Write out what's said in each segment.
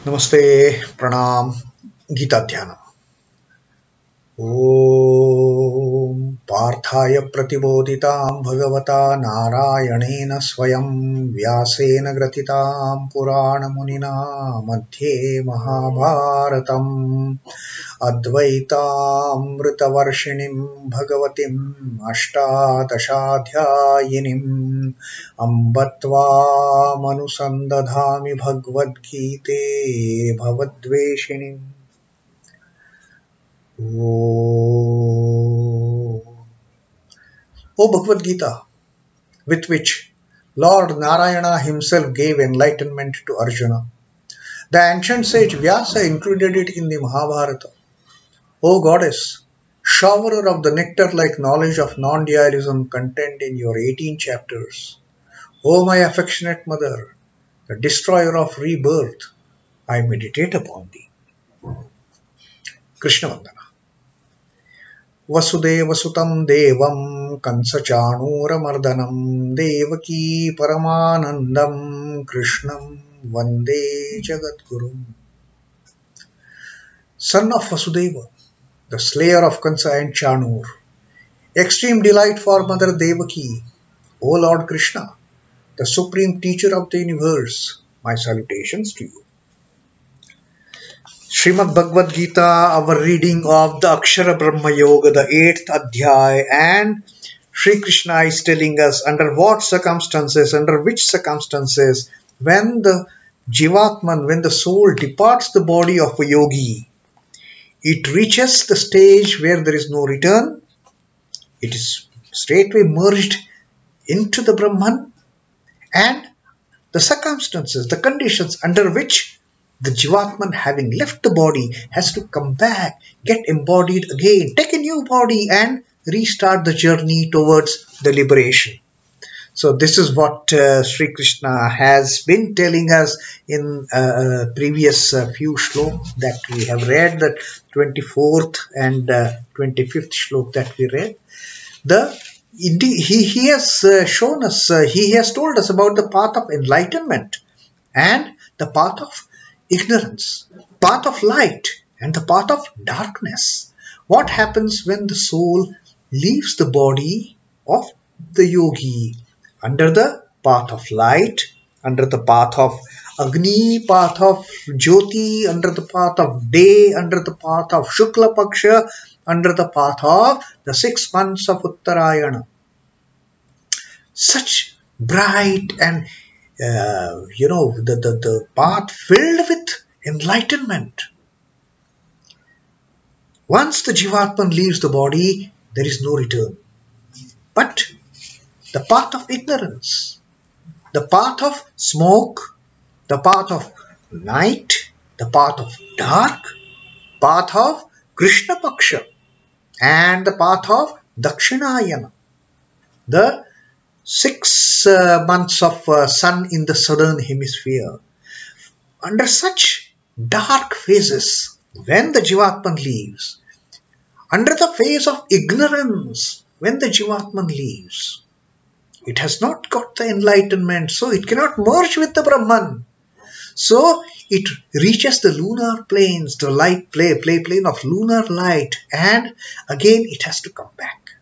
Namaste, Pranam, Gita Dhyana. Om Parthaya Pratibodhitam Bhagavata Narayanena Swayam Vyasena Gratitam Purana Munina Madhye Mahabharatam Advaitāmrita-varshinim Bhagavatim Ashtadashadhyayinim Ambatvam Anusandadhami Bhagavad-gīte Bhavadveshinim. O Bhagavad Gita, with which Lord Narayana himself gave enlightenment to Arjuna, the ancient sage Vyasa included it in the Mahabharata. O Goddess, showerer of the nectar-like knowledge of non-dualism contained in your 18 chapters, O my affectionate mother, the destroyer of rebirth, I meditate upon thee. Krishna Vandana. Vasudeva Sutam Devam Kansachanura Mardanam Devaki Paramanandam Krishnam Vande Jagadgurum. Son of Vasudeva, the slayer of Kansa and Chanur, extreme delight for Mother Devaki, O Lord Krishna, the supreme teacher of the universe, my salutations to you. Srimad Bhagavad Gita, our reading of the Akshar Brahma Yoga, the 8th Adhyay, and Sri Krishna is telling us under which circumstances, when the Jivatman, when the soul departs the body of a yogi, it reaches the stage where there is no return. It is straightway merged into the Brahman, and the circumstances, the conditions under which the Jivatman, having left the body, has to come back, get embodied again, take a new body and restart the journey towards the liberation. So this is what Sri Krishna has been telling us in previous few shlokas that we have read, the 24th and 25th shlok that we read. He has shown us, he has told us about the path of enlightenment and the path of ignorance, path of light and the path of darkness. What happens when the soul leaves the body of the yogi? Under the path of light, under the path of Agni, path of Jyoti, under the path of day, under the path of Shukla-kṛiṣhṇe, under the path of the 6 months of Uttarayana. Such bright and the path filled with enlightenment. Once the Jivatman leaves the body, there is no return. But the path of ignorance, the path of smoke, the path of night, the path of dark, path of Krishna Paksha, and the path of Dakshinayana, the 6 months of sun in the southern hemisphere. Under such dark phases, when the Jivatman leaves, under the phase of ignorance, when the Jivatman leaves, it has not got the enlightenment, so it cannot merge with the Brahman. So it reaches the lunar planes, the light plane of lunar light, and again it has to come back.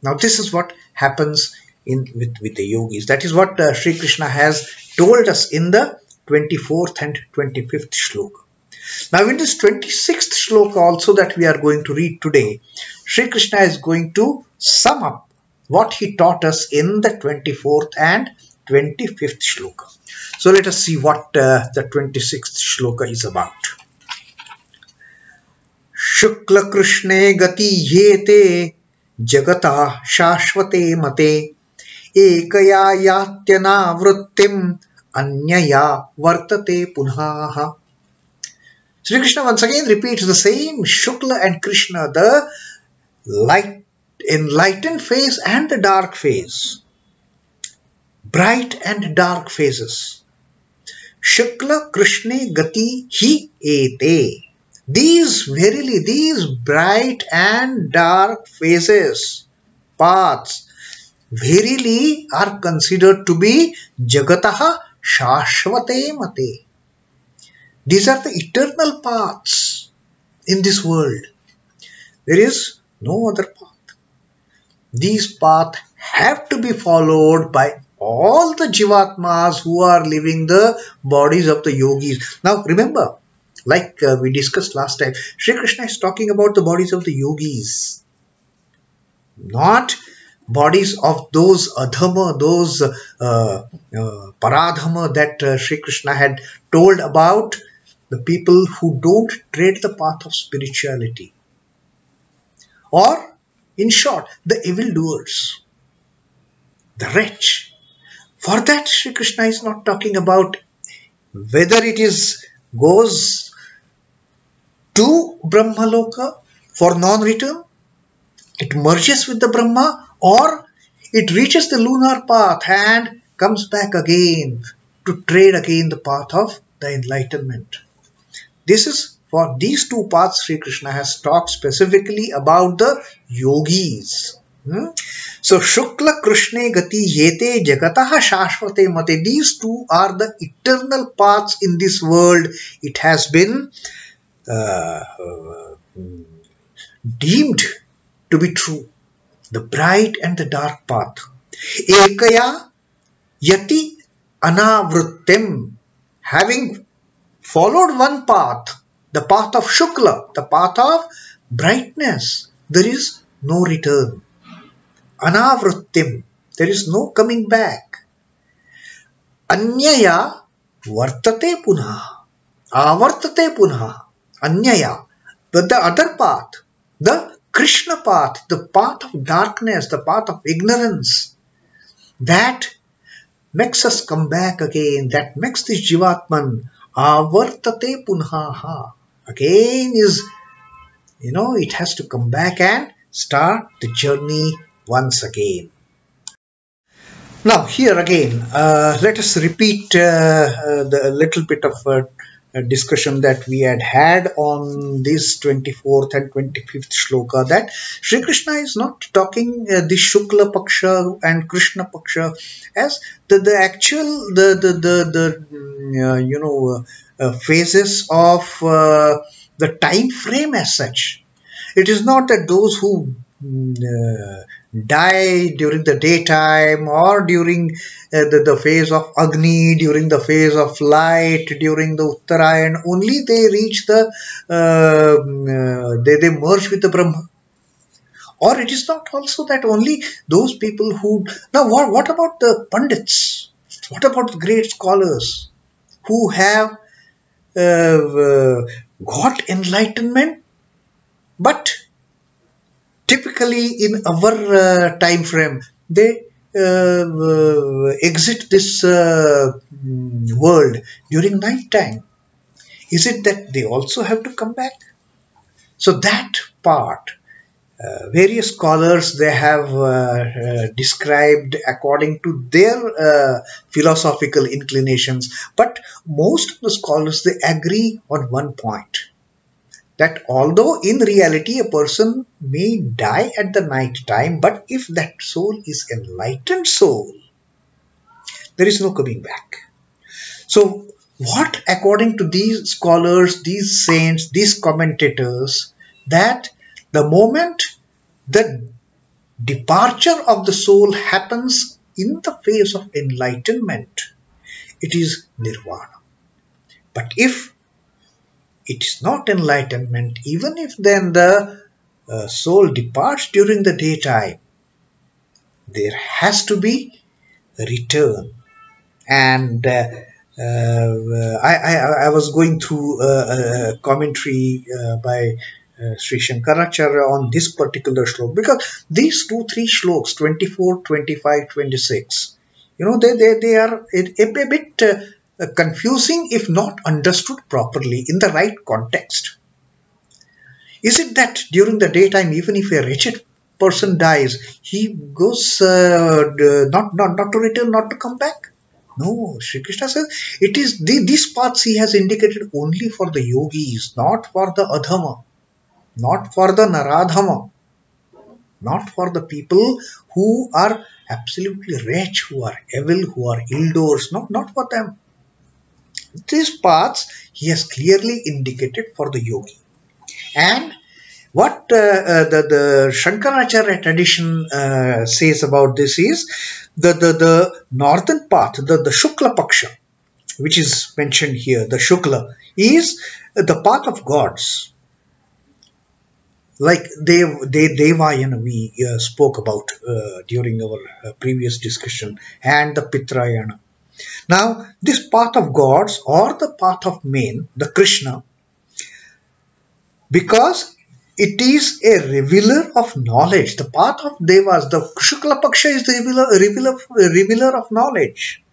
Now this is what happens with the yogis. That is what Sri Krishna has told us in the 24th and 25th shloka. Now in this 26th shloka also that we are going to read today, Sri Krishna is going to sum up what he taught us in the 24th and 25th shloka. So let us see what the 26th shloka is about. Śhukla-kṛiṣhṇe gatī hyete jagataḥ śhāśhvate mate ekayā yātyanāvṛittim anyayāvartate punaḥ. Sri Krishna once again repeats the same Shukla and Krishna, the light, enlightened phase and the dark phase. Bright and dark phases. Śhukla-kṛiṣhṇe gatī hyete. These bright and dark phases, paths, verily are considered to be jagataḥ śhāśhvate mate. These are the eternal paths in this world. There is no other path. These paths have to be followed by all the jivatmas who are living the bodies of the yogis. Now remember, like we discussed last time, Sri Krishna is talking about the bodies of the yogis, not bodies of those adhama, those paradhama that Sri Krishna had told about, the people who don't tread the path of spirituality, or in short, the evildoers, the wretch. For that, Sri Krishna is not talking about whether it goes to Brahmaloka for non-return, it merges with the Brahma, or it reaches the lunar path and comes back again to tread again the path of the enlightenment. This is for these two paths Sri Krishna has talked specifically about the yogis. So, śhukla-kṛiṣhṇe gatī hyete jagataḥ śhāśhvate mate. These two are the eternal paths in this world. It has been deemed to be true. The bright and the dark path. Ekayā yātyanāvṛittim. Having followed one path, the path of Shukla, the path of brightness, there is no return. Anyayāvartate, there is no coming back. Anyayāvartate punaḥ. Avartate punaḥ. Anyaya. But the other path, the Krishna path, the path of darkness, the path of ignorance, that makes us come back again, that makes this jivatman avartate punaḥ. Again is, it has to come back and start the journey once again. Now here again, let us repeat the little bit of discussion that we had on this 24th and 25th shloka, that Sri Krishna is not talking the Shukla Paksha and Krishna Paksha as the actual phases of the time frame as such. It is not that those who die during the daytime, or during the phase of Agni, during the phase of light, during the Uttarayan, only they reach the they merge with the Brahma. Or it is not also that only those people who... Now what about the Pandits? What about the great scholars who have got enlightenment, but typically in our time frame, they exit this world during night time? Is it that they also have to come back? So that part, various scholars, they have described according to their philosophical inclinations, but most of the scholars, they agree on one point, that although in reality a person may die at the night time, but if that soul is enlightened soul, there is no coming back. So what, according to these scholars, these saints, these commentators, that the moment the departure of the soul happens in the phase of enlightenment, it is nirvana. But if it is not enlightenment, even if then the soul departs during the daytime, there has to be a return. And I was going through a commentary by Sri Shankaracharya on this particular shloka, because these 2-3 shloks, 24, 25, 26, they are a bit confusing if not understood properly in the right context. Is it that during the daytime, even if a wretched person dies, he goes not to return, not to come back? No, Sri Krishna says it is these paths he has indicated only for the yogis, not for the adhama, not for the naradhama, not for the people who are absolutely wretched, who are evil, who are ill-doers, not for them. These paths he has clearly indicated for the yogi. And what the Shankaracharya tradition says about this is the northern path, the Shukla-paksha, which is mentioned here, the Shukla, is the path of gods. Like Devayana we spoke about during our previous discussion, and the Pitrayana. Now, this path of gods or the path of men, the Krishna, because it is a revealer of knowledge. The path of Devas, the Shukla-paksha is the revealer of knowledge.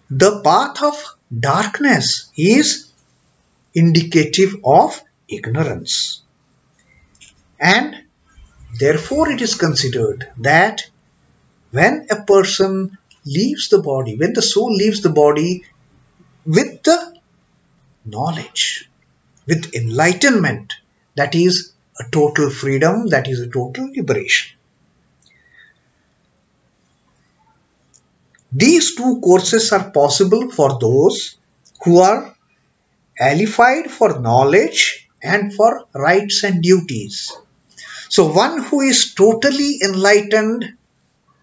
The path of darkness is indicative of ignorance. And therefore it is considered that when a person leaves the body, when the soul leaves the body with the knowledge, with enlightenment, that is a total freedom, that is a total liberation. These two courses are possible for those who are qualified for knowledge and for rights and duties. So one who is totally enlightened,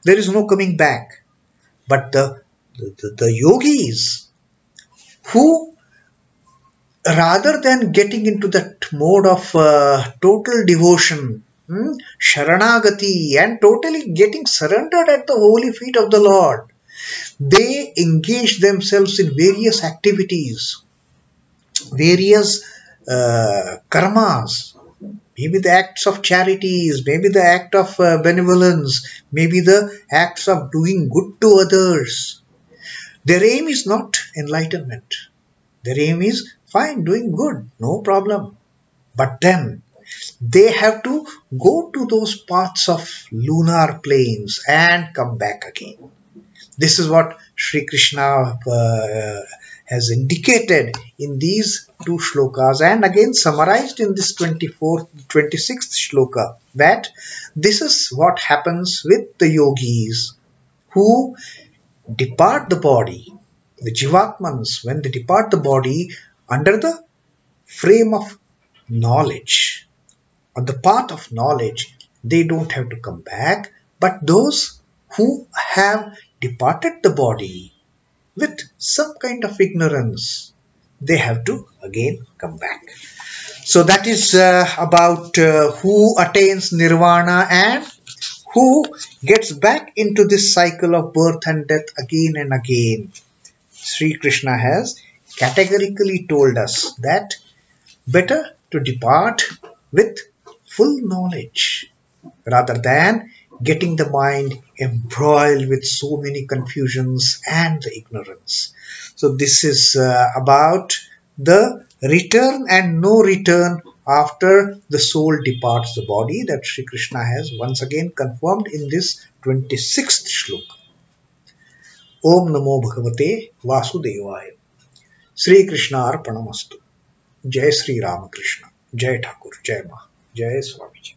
there is no coming back. But the yogis who, rather than getting into that mode of total devotion, sharanagati, and totally getting surrendered at the holy feet of the Lord, they engage themselves in various activities, various karmas, maybe the acts of charities, maybe the act of benevolence, maybe the acts of doing good to others. Their aim is not enlightenment. Their aim is fine, doing good, no problem. But then they have to go to those paths of lunar planes and come back again. This is what Sri Krishna has indicated in these two shlokas, and again summarized in this 26th shloka, that this is what happens with the yogis who depart the body, the jivatmans, when they depart the body under the frame of knowledge, on the path of knowledge. They don't have to come back, but those who have departed the body with some kind of ignorance, they have to again come back. So that is about who attains nirvana and who gets back into this cycle of birth and death again and again. Sri Krishna has categorically told us that better to depart with full knowledge rather than getting the mind embroiled with so many confusions and the ignorance. So this is about the return and no return after the soul departs the body, that Sri Krishna has once again confirmed in this 26th shloka. Om Namo Bhagavate Vasudevaya. Sri Krishna Arpanamastu. Jai Sri Ramakrishna. Jai Thakur. Jai Ma. Jai Swami.